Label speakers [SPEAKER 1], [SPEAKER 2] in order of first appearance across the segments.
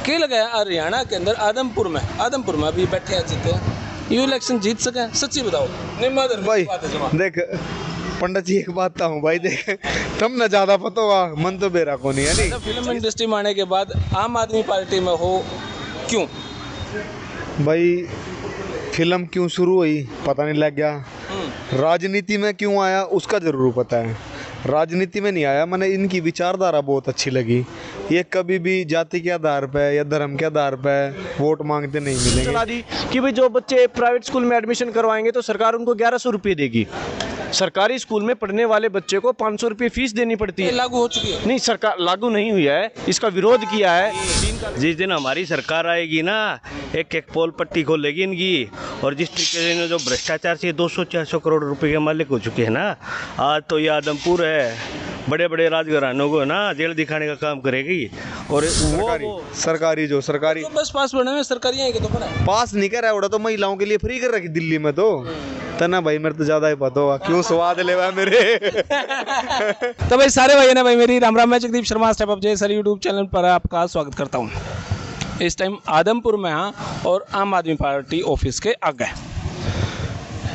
[SPEAKER 1] क्या लगा है हरियाणा के अंदर आदमपुर में अभी बैठे हैं जीते ये इलेक्शन जीत सके? सच्ची बताओ
[SPEAKER 2] भाई देख पंडित जी एक बात हूँ भाई, देख तुम ना ज्यादा पता होगा, मन तो बेरा को नहीं है नहीं।
[SPEAKER 1] फिल्म इंडस्ट्री में आने के बाद आम आदमी पार्टी में हो, क्यों
[SPEAKER 2] भाई फिल्म क्यों शुरू हुई पता नहीं लग गया, राजनीति में क्यों आया उसका जरूर पता है। राजनीति में नहीं आया, मैंने इनकी विचारधारा बहुत अच्छी लगी। ये कभी भी जाति के आधार पे या धर्म के आधार पे वोट मांगते नहीं मिलेंगे।
[SPEAKER 3] चला दी कि भाई जो बच्चे प्राइवेट स्कूल में एडमिशन करवाएंगे तो सरकार उनको 1100 रुपये देगी। सरकारी स्कूल में पढ़ने वाले बच्चे को 500 रुपये फीस देनी पड़ती है।
[SPEAKER 1] लागू हो चुकी है?
[SPEAKER 3] नहीं, सरकार लागू नहीं हुई है, इसका विरोध किया है।
[SPEAKER 4] जिस दिन हमारी सरकार आएगी ना, एक एक पोल पट्टी खोलेगी इनकी। और जिस तरीके से इन्होंने जो भ्रष्टाचार से 200-400 करोड़ रुपए के मालिक हो चुके हैं ना, आज तो ये आदमपुर है बड़े बड़े राजघरानों को ना जेल दिखाने का काम करेगी। और
[SPEAKER 2] सरकारी जो सरकारी
[SPEAKER 1] तो बस पास पढ़ने में सरकारी है कि तो पढ़ा
[SPEAKER 2] पास नहीं कर रहा है, तो महिलाओं के लिए फ्री कर रखी दिल्ली में तो तना भाई मेरे तो ज्यादा ही पता होगा क्यों स्वाद ले मेरे।
[SPEAKER 1] तो भाई सारे भाई ने भाई मेरी राम राम, मैं जगदीप शर्मा स्टेप अप जय सर यूट्यूब चैनल पर आपका स्वागत करता हूँ। इस टाइम आदमपुर में हाँ और आम आदमी पार्टी ऑफिस के आगे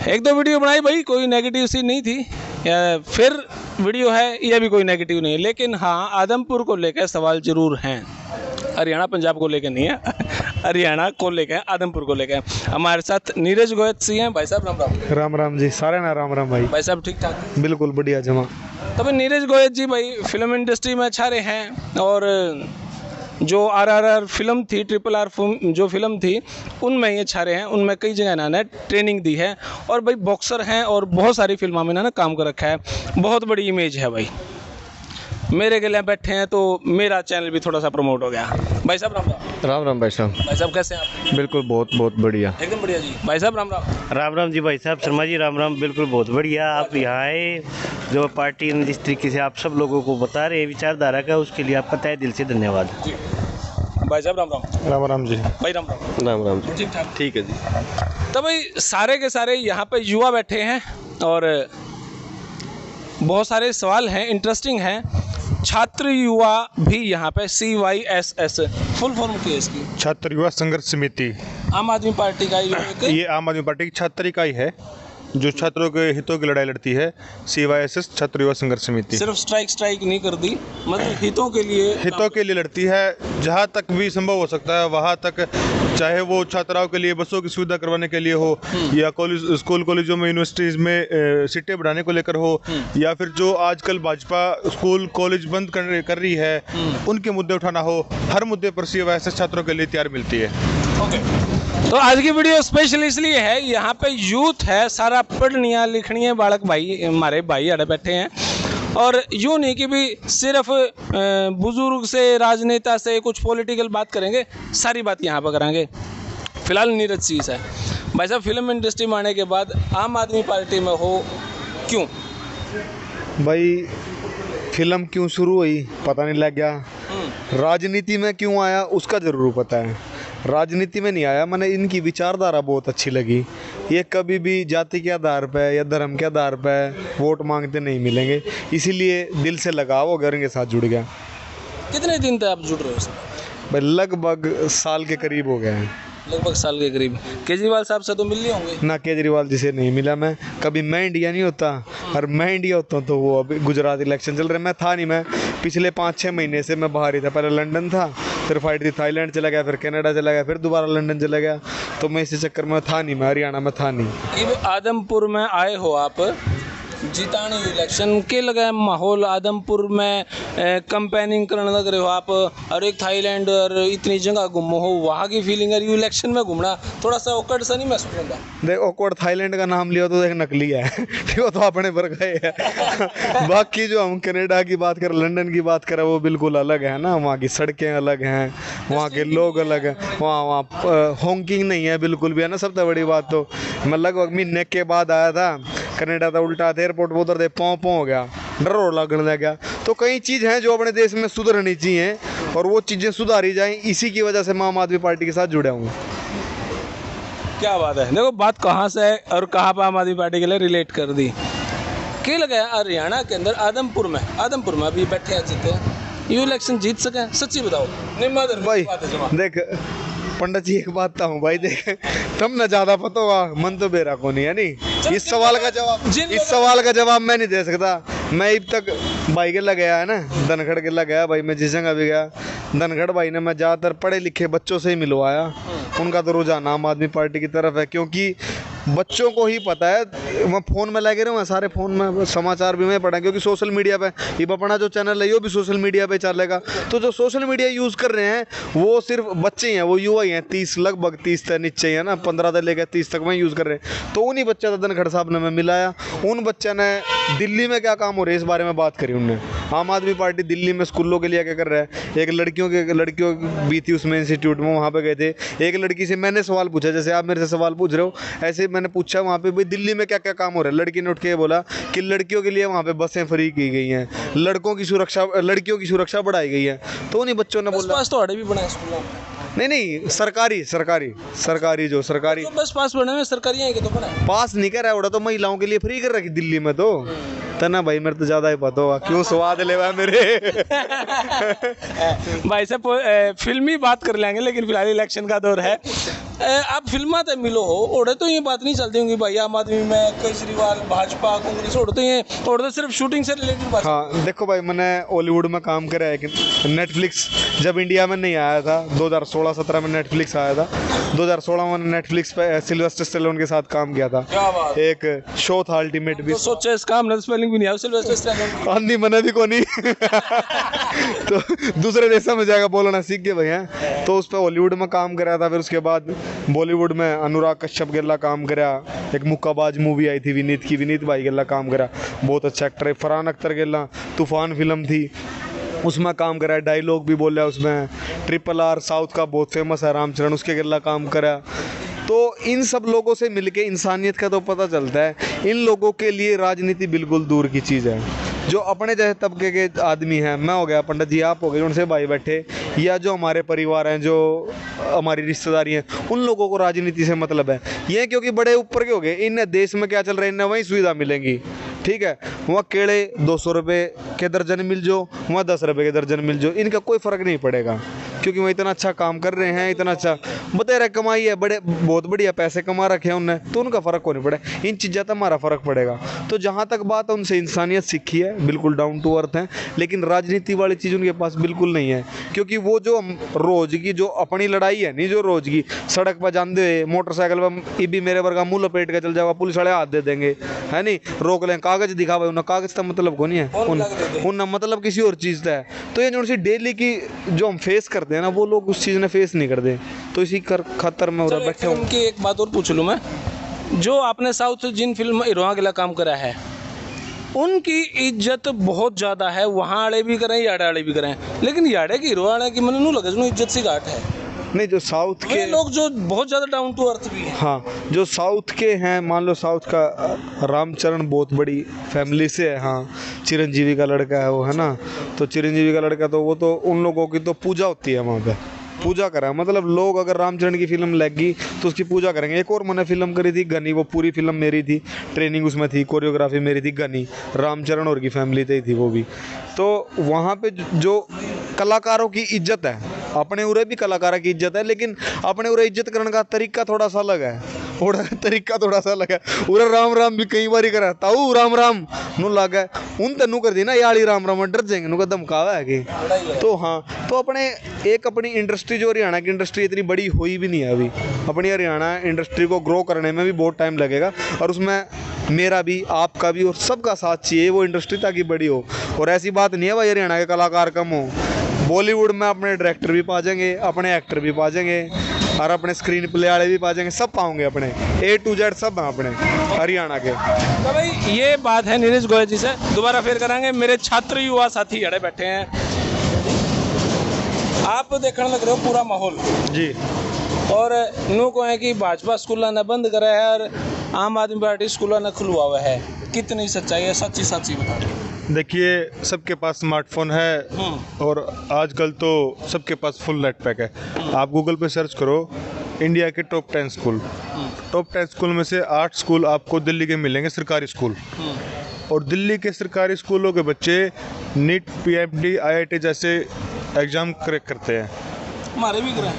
[SPEAKER 1] एक दो वीडियो बनाई भाई, कोई नेगेटिव सी नहीं थी या फिर वीडियो है यह भी कोई नेगेटिव नहीं है, लेकिन हाँ आदमपुर को लेकर सवाल जरूर हैं। हरियाणा पंजाब को लेकर नहीं है, हरियाणा को लेकर आदमपुर को लेकर। हमारे साथ नीरज गोयत सिंह हैं। भाई साहब राम राम।
[SPEAKER 2] राम राम जी, सारे ना राम राम भाई।
[SPEAKER 1] भाई साहब ठीक ठाक?
[SPEAKER 2] बिल्कुल बढ़िया जमा।
[SPEAKER 1] तो भाई नीरज गोयत जी भाई फिल्म इंडस्ट्री में अच्छा रहे हैं और जो RRR फिल्म थी, RRR जो फिल्म थी उनमें ये छारे हैं, उनमें कई जगह इन्होंने ट्रेनिंग दी है और भाई बॉक्सर हैं और बहुत सारी फिल्मों में इन्होंने काम कर रखा है, बहुत बड़ी इमेज है भाई। मेरे के लिए बैठे हैं तो मेरा चैनल भी थोड़ा सा प्रमोट हो गया। भाई साहब राम राम।
[SPEAKER 2] राम राम भाई साहब।
[SPEAKER 1] भाई साहब कैसे हैं आप?
[SPEAKER 2] बिल्कुल बहुत बहुत बढ़िया,
[SPEAKER 1] एकदम बढ़िया जी। भाई साहब राम राम।
[SPEAKER 4] राम राम जी भाई साहब, शर्मा जी राम राम। बिल्कुल बहुत बढ़िया, आप यहाँ आए, जो पार्टी ने जिस तरीके से आप सब लोगों को बता रहे हैं विचारधारा का, उसके लिए आपका तहे दिल से धन्यवाद
[SPEAKER 1] जी। भाई साहब राम राम।
[SPEAKER 2] राम राम जी।
[SPEAKER 1] भाई राम राम।
[SPEAKER 2] राम राम जी।
[SPEAKER 1] ठीक ठाक?
[SPEAKER 2] ठीक है जी।
[SPEAKER 1] तो भाई सारे के सारे यहाँ पे युवा बैठे हैं और बहुत सारे सवाल हैं, इंटरेस्टिंग हैं। छात्र युवा भी यहाँ पे CYSS फुल फॉर्म की है इसकी?
[SPEAKER 2] छात्र युवा संघर्ष समिति
[SPEAKER 1] आम आदमी पार्टी का
[SPEAKER 2] ये आम आदमी पार्टी की छात्र इकाई है जो छात्रों के हितों की लड़ाई लड़ती है। CYSS छात्र युवा संघर्ष समिति
[SPEAKER 1] सिर्फ स्ट्राइक नहीं कर दी, मतलब हितों के लिए
[SPEAKER 2] लड़ती है। जहाँ तक भी संभव हो सकता है वहाँ तक, चाहे वो छात्राओं के लिए बसों की सुविधा करवाने के लिए हो, या कॉलेज स्कूल कॉलेजों में यूनिवर्सिटीज़ में सीटें बढ़ाने को लेकर हो, या फिर जो आजकल भाजपा स्कूल कॉलेज बंद कर रही है उनके मुद्दे उठाना हो, हर मुद्दे पर CYSS छात्रों के लिए तैयार मिलती है।
[SPEAKER 1] ओके। तो आज की वीडियो स्पेशल इसलिए है, यहाँ पे यूथ है सारा, पढ़निया लिखनिया बालक भाई हमारे भाई अड़े बैठे हैं और यूँ नहीं कि भी सिर्फ बुजुर्ग से राजनेता से कुछ पॉलिटिकल बात करेंगे, सारी बात यहाँ पर करेंगे। फिलहाल नीरज सिंह है। भाई साहब फिल्म इंडस्ट्री में आने के बाद आम आदमी पार्टी में हो, क्यों
[SPEAKER 2] भाई फिल्म क्यों शुरू हुई पता नहीं लग गया, राजनीति में क्यों आया उसका ज़रूर पता है। राजनीति में नहीं आया, मैंने इनकी विचारधारा बहुत अच्छी लगी। ये कभी भी जाति के आधार पे या धर्म के आधार पे वोट मांगते नहीं मिलेंगे, इसीलिए दिल से लगाव हो गया, उनके साथ जुड़ गया।
[SPEAKER 1] कितने दिन तक आप जुड़ रहे हो?
[SPEAKER 2] भाई लगभग साल के करीब हो गए हैं।
[SPEAKER 1] लगभग साल के करीब। केजरीवाल साहब से तो मिल लिए होंगे?
[SPEAKER 2] ना, केजरीवाल जी से नहीं मिला मैं कभी। मैं इंडिया नहीं होता, और मैं इंडिया होता हूँ तो वो अभी गुजरात इलेक्शन चल रहे, मैं था नहीं। मैं पिछले 5-6 महीने से मैं बाहर ही था। पहले लंदन था, फिर फाइट थी थाईलैंड चला गया, फिर कनाडा चला गया, फिर दोबारा लंदन चला गया, तो मैं इसी चक्कर में था नहीं, मैं हरियाणा में था नहीं।
[SPEAKER 1] ये आदमपुर में आए हो आप, जीताने इलेक्शन के लगा माहौल आदमपुर में कंपेनिंग करने लग रहे हो आप, और एक थाईलैंड और इतनी जगह घूमो हो, वहाँ की फीलिंग है। इलेक्शन में घूमना थोड़ा सा ऑकवर्ड सा नहीं महसूस होता?
[SPEAKER 2] देख, ऑकवर्ड थाईलैंड का नाम लिया तो एक नकली है ठीक है, तो अपने पर गए है बाकी जो हम कनाडा की बात करें, लंदन की बात करें, वो बिल्कुल अलग है ना। वहाँ की सड़कें अलग हैं, वहाँ के लोग अलग हैं, वहाँ हॉन्किंग नहीं है बिल्कुल भी, है ना। सबसे बड़ी बात तो मैं लगभग महीने के बाद आया था कनाडा, था उल्टा था एयरपोर्ट पर उधर दे पों हो गया, डर और लगने लग गया। तो कई चीज़ हैं जो अपने देश में सुधरनी चाहिए और वो चीज़ें सुधारी जाएं, इसी की वजह से मैं आम आदमी पार्टी के साथ जुड़ा हूँ।
[SPEAKER 1] क्या बात है, देखो बात कहाँ से है और कहाँ पर आम आदमी पार्टी के लिए रिलेट कर दी। क्या लगा है हरियाणा के अंदर आदमपुर में अभी बैठे हैं जीते ये इलेक्शन जीत सके? सच्ची बताओ। निम्मा धर्म
[SPEAKER 2] भाई
[SPEAKER 1] की बात है जवाब।
[SPEAKER 2] देख पंडित जी एक बात तो हूँ भाई, देख तुम ना ज्यादा पता होगा, मन तो बेरा को नहीं है नहीं। इस सवाल का जवाब मैं नहीं दे सकता। मैं अब तक भाई के लग गया है ना, धनखड़ के लग गया भाई, मैं जिस जगह भी गया धनखड़ भाई ने मैं ज़्यादातर पढ़े लिखे बच्चों से ही मिलवाया। उनका तो रुझान आम आदमी पार्टी की तरफ है, क्योंकि बच्चों को ही पता है। मैं फ़ोन में लगे रहूँ, सारे फ़ोन में समाचार भी मैं पढ़ा, क्योंकि सोशल मीडिया पे ये अपना जो चैनल है वो भी सोशल मीडिया पे चलेगा। तो जो सोशल मीडिया यूज़ कर रहे हैं वो सिर्फ बच्चे ही हैं, वो युवा ही हैं, 30 लगभग 30 तक नीचे ही है ना, 15 से लेकर 30 तक में यूज़ कर रहे हैं। तो उन्हीं बच्चा धनखड़ साहब ने मैं मिलाया। उन बच्चे ने दिल्ली में क्या काम हो रहा है इस बारे में बात करी उनने। आम आदमी पार्टी दिल्ली में स्कूलों के लिए क्या कर रहा है, एक लड़कियों भी थी उसमें इंस्टीट्यूट में, वहाँ पे गए थे। एक लड़की से मैंने सवाल पूछा, जैसे आप मेरे से सवाल पूछ रहे हो ऐसे मैंने पूछा वहाँ पे भाई दिल्ली में क्या क्या काम हो रहा है। लड़की ने उठ के बोला कि लड़कियों के लिए वहाँ पे बसें फ्री की गई हैं, लड़कियों की सुरक्षा बढ़ाई गई है। तो उन्हीं बच्चों ने बोला
[SPEAKER 1] पास तो अड़े भी बना है स्कूल में।
[SPEAKER 2] नहीं सरकारी जो सरकारी
[SPEAKER 1] तो बस पास बने हुए सरकारी हैं कि तो बना है।
[SPEAKER 2] पास नहीं कर रहा है, तो महिलाओं के लिए फ्री कर रखी दिल्ली में तो तना भाई मेरे तो ज्यादा ही पता होगा क्यों स्वाद ले मेरे
[SPEAKER 1] भाई साहब फिल्मी बात कर लेंगे, लेकिन फिलहाल इलेक्शन का दौर है। आप फिल्मा तक मिलो हो ओढ़े तो ये बात नहीं चलती होंगी भाई आम आदमी में केजरीवाल भाजपा कांग्रेस ओढ़े तो सिर्फ शूटिंग से रिलेटेड बात।
[SPEAKER 2] हाँ देखो भाई मैंने हॉलीवुड में काम करा है, नेटफ्लिक्स जब इंडिया में नहीं आया था 2016-17 में नेटफ्लिक्स आया था। 2016 में नेटफ्लिक्स पे सिल्वेस्टर स्टैलोन के साथ काम किया था।
[SPEAKER 1] क्या बात।
[SPEAKER 2] एक शो था अल्टीमेट भी।
[SPEAKER 1] तो सोचे इसका हमने स्पेलिंग भी नहीं आया सिल्वेस्टर स्टैलोन।
[SPEAKER 2] आंधी मना भी को नहीं तो दूसरे देशों में जाकर बोलना सीख गए भैया। तो उस पर हॉलीवुड में काम करा था। फिर उसके बाद बॉलीवुड में अनुराग कश्यप गेला काम करा। एक मुक्काबाज मूवी आई थी विनीत भाई गेला काम करा, बहुत अच्छा एक्टर है। फरहान अख्तर गेला तूफान फिल्म थी उसमें काम करा, डायलॉग भी बोला उसमें। RRR साउथ का बहुत फेमस है रामचरण, उसके गेला काम करा। तो इन सब लोगों से मिलके इंसानियत का तो पता चलता है। इन लोगों के लिए राजनीति बिल्कुल दूर की चीज़ है। जो अपने जैसे तबके के आदमी हैं, मैं हो गया, पंडित जी आप हो गए, उनसे भाई बैठे, या जो हमारे परिवार हैं, जो हमारी रिश्तेदारी हैं, उन लोगों को राजनीति से मतलब है। ये क्योंकि बड़े ऊपर के हो गए, इन देश में क्या चल रहा है, इन्हें वही सुविधा मिलेंगी। ठीक है, वहाँ केड़े 200 रुपये के दर्जन मिल जो, वहाँ 10 रुपये के दर्जन मिल जो, इनका कोई फ़र्क नहीं पड़ेगा, क्योंकि वो इतना अच्छा काम कर रहे हैं, इतना अच्छा बतेरा कमाई है, बहुत बढ़िया पैसे कमा रखे हैं उनने, तो उनका फ़र्क को नहीं पड़े। इन चीज़ों का हमारा फ़र्क पड़ेगा। तो जहाँ तक बात है, उनसे इंसानियत सीखी है, बिल्कुल डाउन टू अर्थ हैं, लेकिन राजनीति वाली चीज़ उनके पास बिल्कुल नहीं है। क्योंकि वो जो रोज़ की जो अपनी लड़ाई है नहीं, जो रोज़ की सड़क पर जानते हुए मोटरसाइकिल पर भी मेरे वर्गा मुँह लपेट के चल जाएगा, पुलिस वाले हाथ दे देंगे, है नहीं, रोक लें, कागज़ दिखा भाई, उन्हें कागज़ का मतलब को नहीं है, उन मतलब किसी और चीज़ का है। तो ये जो सी डेली की जो हम फेस करते हैं ना, वो लोग उस चीज़ ने फेस नहीं करते। तो इसी खतर में बैठे हूँ।
[SPEAKER 1] उनकी एक बात और पूछ लूँ मैं, जो आपने साउथ जिन फिल्म हीरोआ के लिए काम करा है, उनकी इज्जत बहुत ज़्यादा है, वहाँ आड़े भी करें याड़े आड़े भी करें, लेकिन याड़े की हीरो आड़े की मैंने नहीं लगे इज्जत सी घाट है।
[SPEAKER 2] नहीं, जो साउथ के
[SPEAKER 1] लोग जो बहुत ज़्यादा डाउन टू अर्थ भी है।
[SPEAKER 2] हाँ, जो साउथ के हैं, मान लो साउथ का रामचरण बहुत बड़ी फैमिली से है। हाँ, चिरंजीवी का लड़का है वो, है ना, तो चिरंजीवी का लड़का, तो वो तो उन लोगों की तो पूजा होती है वहाँ पे, पूजा करा, मतलब लोग अगर रामचरण की फिल्म लगी तो उसकी पूजा करेंगे। एक और मैंने फिल्म करी थी गनी, वो पूरी फिल्म मेरी थी, ट्रेनिंग उसमें थी, कोरियोग्राफी मेरी थी, गनी रामचरण और की फैमिली से ही थी वो भी। तो वहाँ पे जो कलाकारों की इज्जत है, अपने उरे भी कलाकारों की इज्जत है, लेकिन अपने उरे इज्जत करने का तरीका थोड़ा सा अलग है, तरीका थोड़ा सा अलग है। उरे राम राम भी कई बार ही करा, ताऊ राम राम नु लगा उन तनु कर दी ना, याली राम राम डर जाएंगे, नु का धमकावा है कि। तो हाँ, तो अपनी इंडस्ट्री, जो हरियाणा की इंडस्ट्री इतनी बड़ी हुई भी नहीं है अभी, अपनी हरियाणा इंडस्ट्री को ग्रो करने में भी बहुत टाइम लगेगा, और उसमें मेरा भी, आपका भी और सबका साथ चाहिए वो इंडस्ट्री ताकि बड़ी हो। और ऐसी बात नहीं है भाई हरियाणा के कलाकार कम हो, बॉलीवुड में अपने डायरेक्टर भी पा जाएंगे, अपने एक्टर भी पा जाएंगे, और अपने स्क्रीन प्ले वाले भी पा जाएंगे, सब पाओगे अपने A to Z सब हैं अपने हरियाणा के।
[SPEAKER 1] तो भाई ये बात है नीरज गोयल जी से दोबारा फिर कराएंगे। मेरे छात्र युवा साथी अड़े बैठे हैं, आप देखने लग रहे हो पूरा माहौल
[SPEAKER 2] जी,
[SPEAKER 1] और नू को है कि भाजपा स्कूल ने बंद करा है और आम आदमी पार्टी स्कूल ने खुलवा हुआ है, कितनी सच्चाई है? सच्ची बताओ।
[SPEAKER 5] देखिए, सबके पास स्मार्टफोन है और आजकल तो सबके पास फुल नेट पैक है। आप गूगल पे सर्च करो इंडिया के टॉप 10 स्कूल, टॉप 10 स्कूल में से 8 स्कूल आपको दिल्ली के मिलेंगे, सरकारी स्कूल। और दिल्ली के सरकारी स्कूलों के बच्चे नीट, PMT, IIT जैसे एग्ज़ाम क्रैक करते हैं।
[SPEAKER 1] हमारे भी कराएं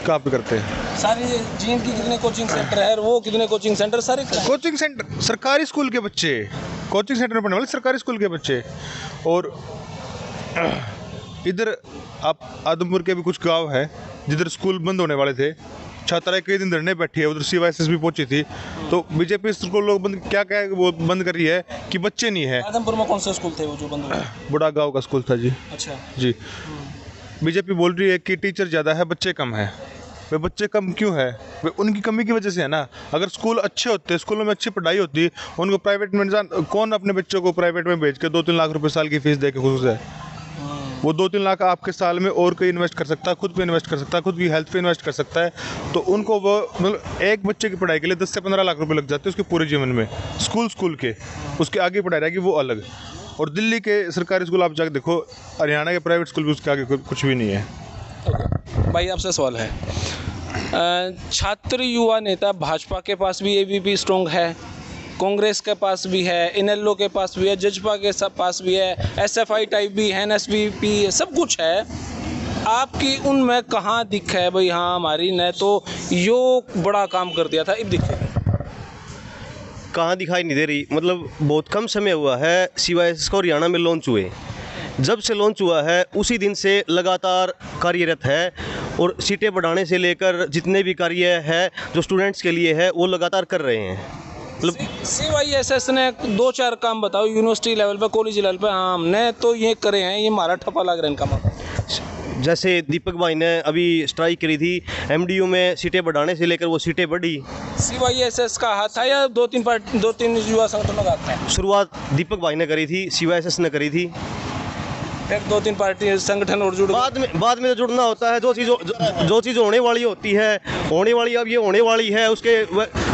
[SPEAKER 5] कहाँ पे करते हैं?
[SPEAKER 1] सारे जीएन की कितने कोचिंग सेंटर है और वो कितने कोचिंग सेंटर सारे कराएं।
[SPEAKER 5] कोचिंग सेंटर सरकारी स्कूल के बच्चे, कोचिंग सेंटर में पढ़ने वाले सरकारी स्कूल के बच्चे। और इधर आप आदमपुर के भी कुछ गांव है जिधर स्कूल बंद होने वाले थे, छात्राएं कई दिन धरने बैठी है, उधर CYSS भी पहुंची थी। तो बीजेपी स्कूल लोग बंद क्या वो बंद कर रही है कि बच्चे नहीं है।
[SPEAKER 1] आदमपुर में कौन से स्कूल थे वो जो बंद हुए?
[SPEAKER 5] बड़ा गाँव का स्कूल था जी।
[SPEAKER 1] अच्छा
[SPEAKER 5] जी, बीजेपी बोल रही है कि टीचर ज़्यादा है, बच्चे कम है। वे बच्चे कम क्यों है? वे उनकी कमी की वजह से है ना। अगर स्कूल अच्छे होते, स्कूलों में अच्छी पढ़ाई होती, उनको प्राइवेट में कौन अपने बच्चों को प्राइवेट में भेज के 2-3 लाख रुपए साल की फीस दे के खुश है? वो 2-3 लाख आपके साल में और कोई इन्वेस्ट कर सकता है, खुद पे इन्वेस्ट कर सकता है, खुद की हेल्थ पे इन्वेस्ट कर सकता है। तो उनको वो मतलब एक बच्चे की पढ़ाई के लिए 10 से 15 लाख रुपए लग जाते हैं उसके पूरे जीवन में। स्कूल के उसके आगे पढ़ाई रहेगी वो अलग। और दिल्ली के सरकारी स्कूल आप जाकर देखो, हरियाणा के प्राइवेट स्कूल भी उसके आगे कुछ भी नहीं है।
[SPEAKER 1] भाई आपसे सवाल है, छात्र युवा नेता भाजपा के पास भी ABP स्ट्रॉन्ग है, कांग्रेस के पास भी है, इनेलो के पास भी है, जजपा के पास भी है, SFI टाइप भी है, NSVP सब कुछ है। आपकी उनमें कहाँ दिख है भाई हाँ हमारी ने तो यो बड़ा काम कर दिया था, अब दिखे
[SPEAKER 3] कहाँ दिखाई नहीं दे रही। मतलब बहुत कम समय हुआ है CYSS को हरियाणा में लॉन्च हुए। जब से लॉन्च हुआ है उसी दिन से लगातार कार्यरत है और सीटें बढ़ाने से लेकर जितने भी कार्य है जो स्टूडेंट्स के लिए है वो लगातार कर रहे हैं। मतलब
[SPEAKER 1] CYSS ने 2-4 काम बताओ यूनिवर्सिटी लेवल पे, कॉलेज लेवल पे, हाँ हमने तो ये करे हैं, ये हमारा ठप्पा लग रहा है इनका।
[SPEAKER 3] जैसे दीपक भाई ने अभी स्ट्राइक करी थी, MDU में सीटें बढ़ाने से लेकर वो सीटें बढ़ी।
[SPEAKER 1] CYSS का हाथ था या 2-3 युवा संगठनों का हाथ था?
[SPEAKER 3] शुरुआत दीपक भाई ने करी थी, CYSS ने करी थी,
[SPEAKER 1] फिर 2-3 पार्टी संगठन और जुड़ गए।
[SPEAKER 3] बाद में तो जुड़ना होता है। जो चीज़ होने वाली होती है, होने वाली अब ये होने वाली है, उसके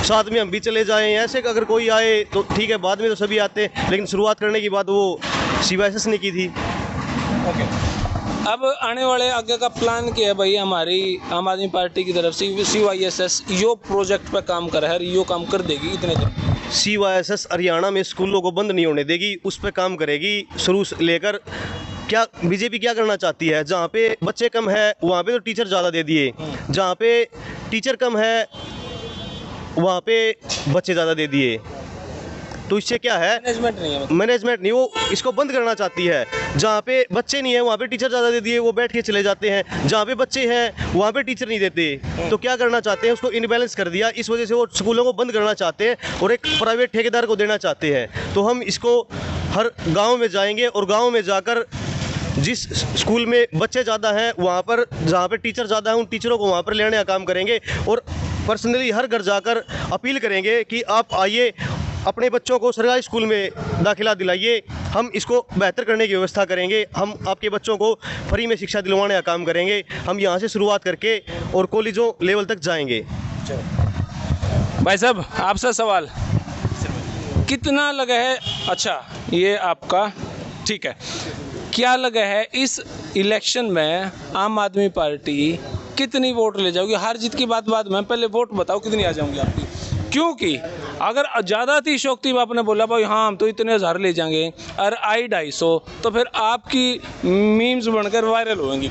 [SPEAKER 3] साथ में हम भी चले जाएं। ऐसे अगर कोई आए तो ठीक है, बाद में तो सभी आते हैं, लेकिन शुरुआत करने की बात वो CYSS ने की थी।
[SPEAKER 1] ओके, अब आने वाले आगे का प्लान क्या है भाई? हमारी आम आदमी पार्टी की तरफ से CYSS यो प्रोजेक्ट पे काम कर रहा है, यो काम कर देगी इतने दिन।
[SPEAKER 3] CYSS हरियाणा में स्कूलों को बंद नहीं होने देगी, उस पर काम करेगी शुरू से लेकर। क्या बीजेपी क्या करना चाहती है? जहाँ पे बच्चे कम है वहाँ पे तो टीचर ज़्यादा दे दिए, जहाँ पे टीचर कम है वहाँ पे बच्चे ज़्यादा दे दिए। तो इससे क्या है? मैनेजमेंट नहीं, वो इसको बंद करना चाहती है। जहाँ पे बच्चे नहीं है वहाँ पे टीचर ज़्यादा दे दिए, वो बैठ के चले जाते हैं। जहाँ पे बच्चे हैं वहाँ पे टीचर नहीं देते। तो क्या करना चाहते हैं? उसको इनबैलेंस कर दिया। इस वजह से वो स्कूलों को बंद करना चाहते हैं और एक प्राइवेट ठेकेदार को देना चाहते हैं। तो हम इसको हर गाँव में जाएंगे और गाँव में जाकर जिस स्कूल में बच्चे ज़्यादा हैं वहाँ पर, जहाँ पे टीचर ज़्यादा हैं, उन टीचरों को वहाँ पर ले आने का काम करेंगे और पर्सनली हर घर जाकर अपील करेंगे कि आप आइए, अपने बच्चों को सरकारी स्कूल में दाखिला दिलाइए। हम इसको बेहतर करने की व्यवस्था करेंगे। हम आपके बच्चों को फ्री में शिक्षा दिलवाने का काम करेंगे। हम यहाँ से शुरुआत करके और कॉलेजों लेवल तक जाएंगे।
[SPEAKER 1] भाई साहब आपसे सवाल, कितना लगा है? अच्छा ये आपका ठीक है, क्या लगा है इस इलेक्शन में आम आदमी पार्टी कितनी वोट ले जाओगी? हार जीत की बात बाद में, पहले वोट बताओ कितनी आ जाऊंगी आपकी? क्योंकि अगर ज़्यादा अतिशयोक्ति आपने बोला भाई हाँ हम तो इतने हज़ार ले जाएंगे और आई 250, तो फिर आपकी मीम्स बनकर वायरल होंगी।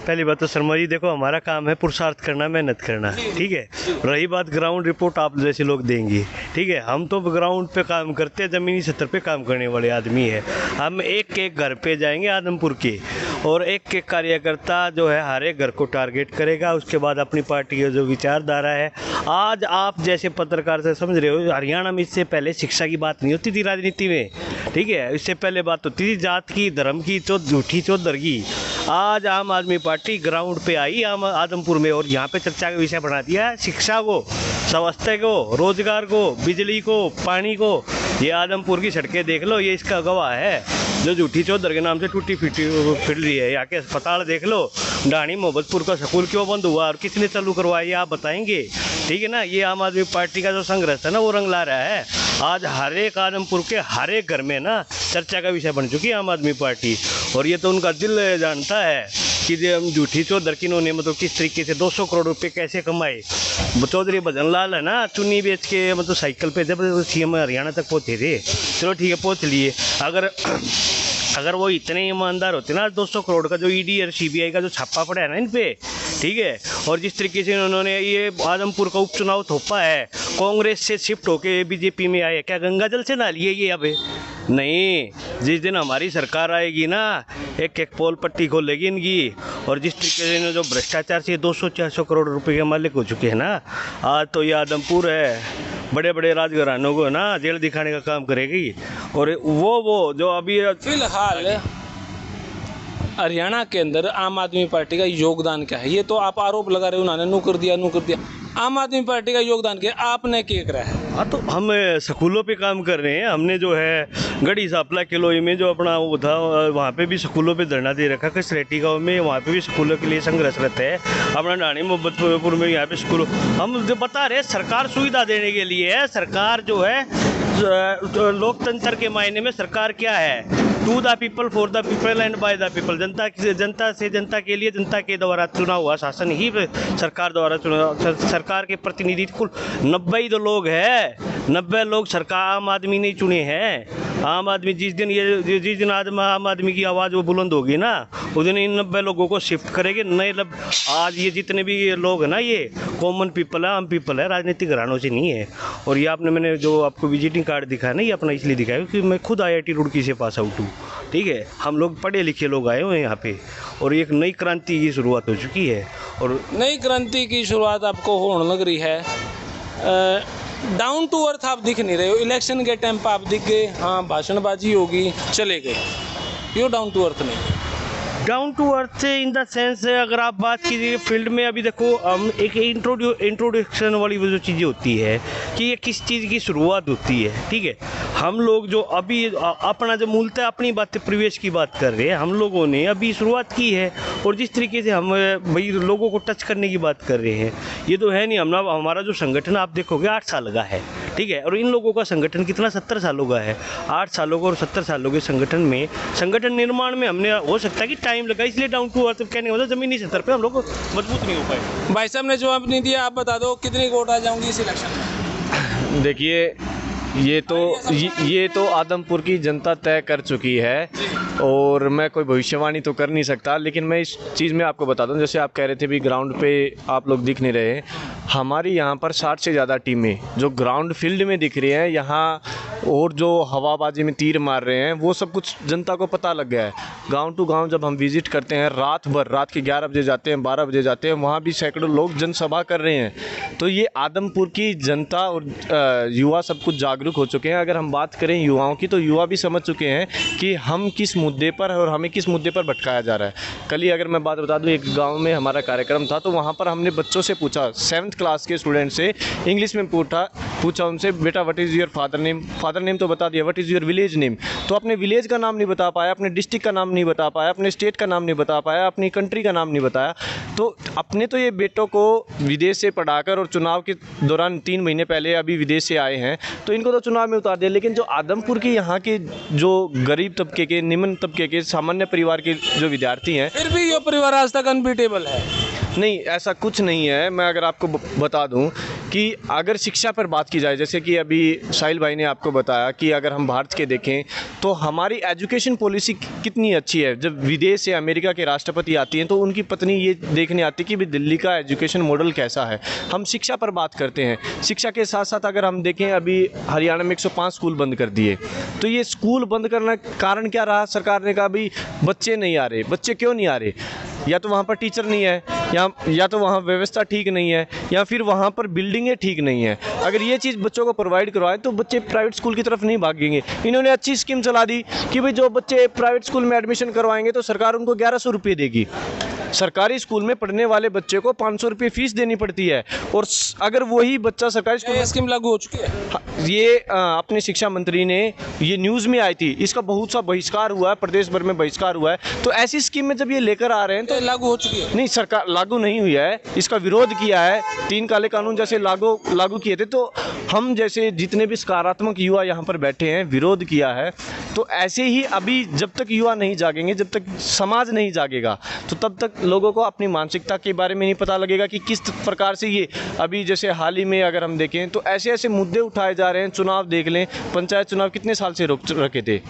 [SPEAKER 4] पहली बात तो शर्मा जी देखो, हमारा काम है पुरुषार्थ करना, मेहनत करना, ठीक है। रही बात ग्राउंड रिपोर्ट आप जैसे लोग देंगे, ठीक है, हम तो ग्राउंड पे काम करते हैं, ज़मीनी सतह पे काम करने वाले आदमी है। हम एक एक घर पे जाएंगे आदमपुर के और एक एक कार्यकर्ता जो है हर एक घर को टारगेट करेगा। उसके बाद अपनी पार्टी का जो विचारधारा है, आज आप जैसे पत्रकार से समझ रहे हो, हरियाणा में इससे पहले शिक्षा की बात नहीं होती थी राजनीति में, ठीक है। इससे पहले बात होती थी जात की, धर्म की, झूठी चौधर की। आज आम आदमी पार्टी ग्राउंड पे आई आदमपुर में और यहाँ पे चर्चा का विषय बना दिया है शिक्षा को, स्वास्थ्य को, रोजगार को, बिजली को, पानी को। ये आदमपुर की सड़कें देख लो, ये इसका गवाह है। जो झूठी चौधर के नाम से टूटी फिर रही है। यहाँ के अस्पताल देख लो, ढाणी मोहब्बतपुर का स्कूल क्यों बंद हुआ और किसने चालू करवाया, ये आप बताएंगे, ठीक है ना। ये आम आदमी पार्टी का जो संघर्ष है ना, वो रंग ला रहा है। आज हर एक आदमपुर के हर एक घर में ना चर्चा का विषय बन चुकी है आम आदमी पार्टी। और ये तो उनका दिल जानता है कि कि जो हम झूठी चौधर की इन्होंने मतलब किस तरीके से 200 करोड़ रुपए कैसे कमाए। चौधरी भजन लाल है ना, चुन्नी बेच के मतलब साइकिल पे जब सीएम हरियाणा तक पहुँचे थे, चलो ठीक है पहुँच लिए। अगर वो इतने ईमानदार होते ना, 200 करोड़ का जो ईडी और सीबीआई का जो छापा पड़ा है ना इन पे, ठीक है, और जिस तरीके से उन्होंने ये आदमपुर का उपचुनाव थोपा है, कांग्रेस से शिफ्ट होके बीजेपी में आए, क्या गंगा जल से ना लिए ये अबे? नहीं, जिस दिन हमारी सरकार आएगी ना, एक एक पोल पट्टी खोलेगी इनकी। और जिस तरीके से इन्होंने जो भ्रष्टाचार से 200-400 करोड़ रुपए के मालिक हो चुके हैं ना, आज तो ये आदमपुर है बड़े बड़े राजघरानों को ना जेल दिखाने का काम करेगी। और वो जो अभी
[SPEAKER 1] फिलहाल हरियाणा के अंदर आम आदमी पार्टी का योगदान क्या है? ये तो आप आरोप लगा रहे हो, उन्होंने नू कर दिया। आम आदमी पार्टी का योगदान क्या आपने क्या करा है?
[SPEAKER 4] हाँ, तो हम स्कूलों पे काम कर रहे हैं। हमने जो है गढ़ी सापला किलोई में जो अपना वो था, वहाँ पे भी स्कूलों पे धरना दे रखा। कसरेटी गाँव में वहाँ पे भी स्कूलों के लिए संघर्षरत है। अपना ढाणी मोहब्बतपुर में यहाँ पे स्कूल हम जो बता रहे, सरकार सुविधा देने के लिए है। सरकार जो है लोकतंत्र के मायने में सरकार क्या है? To the people, for the people and by the people. जनता से जनता के लिए, जनता के द्वारा चुना हुआ शासन ही सरकार द्वारा चुना। सरकार के प्रतिनिधि कुल 90 तो लोग हैं, 90 लोग सरकार आम आदमी नहीं चुने हैं। आम आदमी जिस दिन आम आदमी की आवाज़ वो बुलंद होगी ना, उस दिन इन 90 लोगों को शिफ्ट करेंगे नए। आज ये जितने भी लोग हैं ना, ये कॉमन पीपल है, आम पीपल है, राजनीतिक घरानों से नहीं है। और ये मैंने जो आपको विजिटिंग कार्ड दिखाया ना, ये अपना इसलिए दिखाया क्योंकि मैं खुद IIT रुड़की से पास आउट हूँ, ठीक है। हम लोग पढ़े लिखे लोग आए हुए हैं यहाँ पे, और एक नई क्रांति की शुरुआत हो चुकी है। और
[SPEAKER 1] नई क्रांति की शुरुआत आपको होने लग रही है। डाउन टू अर्थ आप दिख नहीं रहे हो। इलेक्शन के टाइम पर आप दिख गए, हाँ भाषणबाजी होगी, चले गए। क्यों डाउन टू अर्थ नहीं?
[SPEAKER 4] Down to earth in the sense, अगर आप बात कीजिए फील्ड में, अभी देखो हम एक इंट्रोडक्शन वाली वो जो चीज़ें होती है कि ये किस चीज़ की शुरुआत होती है, ठीक है। हम लोग जो अभी अपना जो मूलतः अपनी बात प्रवेश की बात कर रहे हैं, हम लोगों ने अभी शुरुआत की है। और जिस तरीके से हम भाई लोगों को टच करने की बात कर रहे हैं, ये तो है नहीं। हमारा जो संगठन आप देखोगे 8 साल का है, ठीक है। और इन लोगों का संगठन कितना 70 सालों का है। 8 सालों का और 70 सालों के संगठन निर्माण में हमने हो सकता है कि टाइम लगा, इसलिए डाउन टू अर्थ कहने का मतलब जमीनी स्तर पे हम लोग मजबूत नहीं हो पाए।
[SPEAKER 1] भाई साहब ने जवाब नहीं दिया, आप बता दो कितनी वोट आ जाऊंगी इस इलेक्शन में?
[SPEAKER 6] देखिए, ये तो आदमपुर की जनता तय कर चुकी है, और मैं कोई भविष्यवाणी तो कर नहीं सकता। लेकिन मैं इस चीज़ में आपको बता दूं, जैसे आप कह रहे थे भी ग्राउंड पे आप लोग दिख नहीं रहे, हमारी यहाँ पर 60 से ज़्यादा टीमें जो ग्राउंड फील्ड में दिख रही हैं यहाँ, और जो हवाबाजी में तीर मार रहे हैं, वो सब कुछ जनता को पता लग गया है। गांव टू गांव जब हम विज़िट करते हैं, रात के 11 बजे जाते हैं, 12 बजे जाते हैं, वहाँ भी सैकड़ों लोग जनसभा कर रहे हैं। तो ये आदमपुर की जनता और युवा सब कुछ जागरूक हो चुके हैं। अगर हम बात करें युवाओं की, तो युवा भी समझ चुके हैं कि हम किस मुद्दे पर और हमें किस मुद्दे पर भटकाया जा रहा है। कल ही अगर मैं बात बता दूं, एक गाँव में हमारा कार्यक्रम था, तो वहाँ पर हमने बच्चों से पूछा, 7th क्लास के स्टूडेंट से इंग्लिश में पूछा उनसे, बेटा what is your father name तो बता दिया, what is your village name, तो अपने विलेज का नाम नहीं बता पाया, अपने डिस्ट्रिक्ट का नाम नहीं बता पाया, अपने स्टेट का नाम नहीं बता पाया, अपनी कंट्री का नाम नहीं बताया। तो अपने तो ये बेटों को विदेश से पढ़ाकर, और चुनाव के दौरान 3 महीने पहले अभी विदेश से आए हैं, तो इनको तो चुनाव में उतार दिया। लेकिन जो आदमपुर के यहाँ के जो गरीब तबके के, निम्न तबके के, सामान्य परिवार के जो विद्यार्थी हैं,
[SPEAKER 1] फिर भी ये परिवार आज तक अनबीटेबल है।
[SPEAKER 6] नहीं, ऐसा कुछ नहीं है। मैं अगर आपको बता दूं कि अगर शिक्षा पर बात की जाए, जैसे कि अभी साहिल भाई ने आपको बताया कि अगर हम भारत के देखें तो हमारी एजुकेशन पॉलिसी कितनी अच्छी है। जब विदेश से अमेरिका के राष्ट्रपति आती हैं तो उनकी पत्नी ये देखने आती है कि भी दिल्ली का एजुकेशन मॉडल कैसा है। हम शिक्षा पर बात करते हैं। शिक्षा के साथ साथ अगर हम देखें, अभी हरियाणा में 105 स्कूल बंद कर दिए, तो ये स्कूल बंद करने का कारण क्या रहा? सरकार ने कहा भाई बच्चे नहीं आ रहे। बच्चे क्यों नहीं आ रहे? या तो वहाँ पर टीचर नहीं है, या तो वहाँ व्यवस्था ठीक नहीं है, या फिर वहाँ पर बिल्डिंगें ठीक नहीं है। अगर ये चीज़ बच्चों को प्रोवाइड करवाएं तो बच्चे प्राइवेट स्कूल की तरफ नहीं भागेंगे। इन्होंने अच्छी स्कीम चला दी कि भाई जो बच्चे प्राइवेट स्कूल में एडमिशन करवाएंगे तो सरकार उनको 1100 रुपये देगी। सरकारी स्कूल में पढ़ने वाले बच्चे को 500 रुपये फीस देनी पड़ती है, और अगर वही बच्चा सरकारी स्कूल में,
[SPEAKER 1] स्कीम लागू हो चुकी है।
[SPEAKER 6] ये अपने शिक्षा मंत्री ने, ये न्यूज़ में आई थी, इसका बहुत सा बहिष्कार हुआ है, प्रदेश भर में बहिष्कार हुआ है। तो ऐसी स्कीम में जब ये लेकर आ रहे हैं तो
[SPEAKER 1] लागू हो चुकी है।
[SPEAKER 6] नहीं, सरकार लागू नहीं हुई है, इसका विरोध किया है। 3 काले कानून जैसे लागू किए थे, तो हम जैसे जितने भी सकारात्मक युवा यहाँ पर बैठे हैं, विरोध किया है। तो ऐसे ही अभी जब तक युवा नहीं जागेंगे, जब तक समाज नहीं जागेगा, तो तब तक लोगों को अपनी मानसिकता के बारे में नहीं पता लगेगा कि किस प्रकार से ये अभी जैसे हाल ही में अगर हम देखें तो ऐसे ऐसे मुद्दे उठाए जा रहे हैं। चुनाव देख लें, पंचायत चुनाव कितने साल से रोक रखे थे,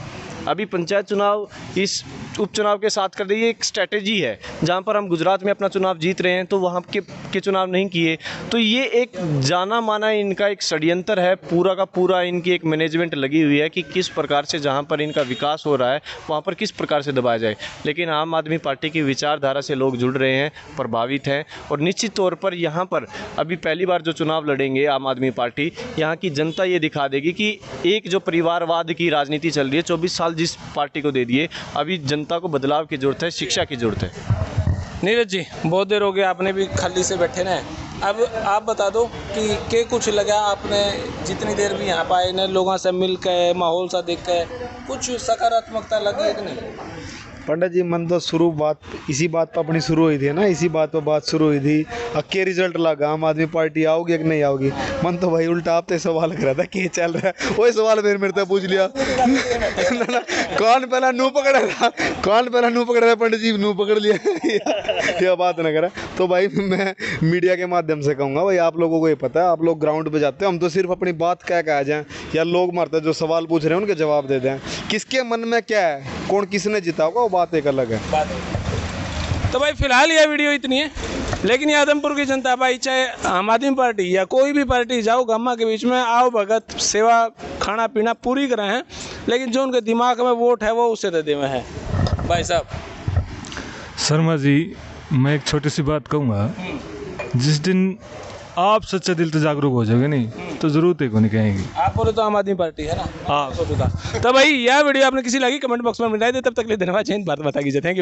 [SPEAKER 6] अभी पंचायत चुनाव इस उपचुनाव के साथ कर दिए। एक स्ट्रेटेजी है, जहाँ पर हम गुजरात में अपना चुनाव जीत रहे हैं तो वहाँ के चुनाव नहीं किए। तो ये एक जाना माना इनका एक षड्यंत्र है, पूरा का पूरा इनकी एक मैनेजमेंट लगी हुई है कि किस प्रकार से जहाँ पर इनका विकास हो रहा है वहाँ पर किस प्रकार से दबाया जाए। लेकिन आम आदमी पार्टी की विचारधारा से लोग जुड़ रहे हैं, प्रभावित हैं, और निश्चित तौर पर यहाँ पर अभी पहली बार जो चुनाव लड़ेंगे आम आदमी पार्टी, यहाँ की जनता ये दिखा देगी कि एक जो परिवारवाद की राजनीति चल रही है 24 साल जिस पार्टी को दे दिए, अभी जनता को बदलाव की जरूरत है, शिक्षा की जरूरत है।
[SPEAKER 1] नीरज जी, बहुत देर हो गया, आपने भी खाली से बैठे ना, अब आप बता दो कि कुछ लगा आपने जितनी देर भी यहाँ पाए ना, लोगों से मिल के माहौल सा देख के कुछ सकारात्मकता लगी है कि नहीं?
[SPEAKER 2] पंडित जी, मन तो शुरू बात इसी बात पर अपनी शुरू हुई थी ना, इसी बात पर बात शुरू हुई थी। अक्के रिजल्ट लगा आम आदमी पार्टी आओगी कि नहीं आओगी, मन तो भाई उल्टा आपसे सवाल कर रहा था कि चल रहा है, वही सवाल फिर मेरे से पूछ लिया। कौन पहला नू पकड़ा था, कौन पहला नू पकड़ा था, पंडित जी नू पकड़ लिया। यह बात ना करा तो भाई मैं मीडिया के माध्यम से कहूँगा, भाई आप लोगों को ये पता है, आप लोग ग्राउंड पे जाते हो, हम तो सिर्फ अपनी बात कह के आ जाएं, या लोग मारते जो सवाल पूछ रहे हैं उनके जवाब दे दें। किसके मन में क्या है, कौन किसने जीता होगा, वो बात एक अलग है।
[SPEAKER 1] तो भाई फिलहाल यह वीडियो इतनी है, लेकिन ये आदमपुर की जनता भाई, चाहे आम आदमी पार्टी या कोई भी पार्टी, जाओ गामा के बीच में आओ, भगत सेवा खाना पीना पूरी करें हैं, लेकिन जो उनके दिमाग में वोट है वो उससे दे दे में है। भाई साहब
[SPEAKER 7] शर्मा जी, मैं एक छोटी सी बात कहूँगा, जिस दिन आप सच्चे दिल से जागरूक हो जाओगे नहीं तो जरूरत है को नहीं कहेंगे।
[SPEAKER 1] आप बोले तो आम आदमी पार्टी है ना, हाँ। तो भाई यह वीडियो आपने किसी लगी कमेंट बॉक्स में मिला दे। तब तक के लिए धन्यवाद, जय हिंद, भारत माता की जय। Thank you.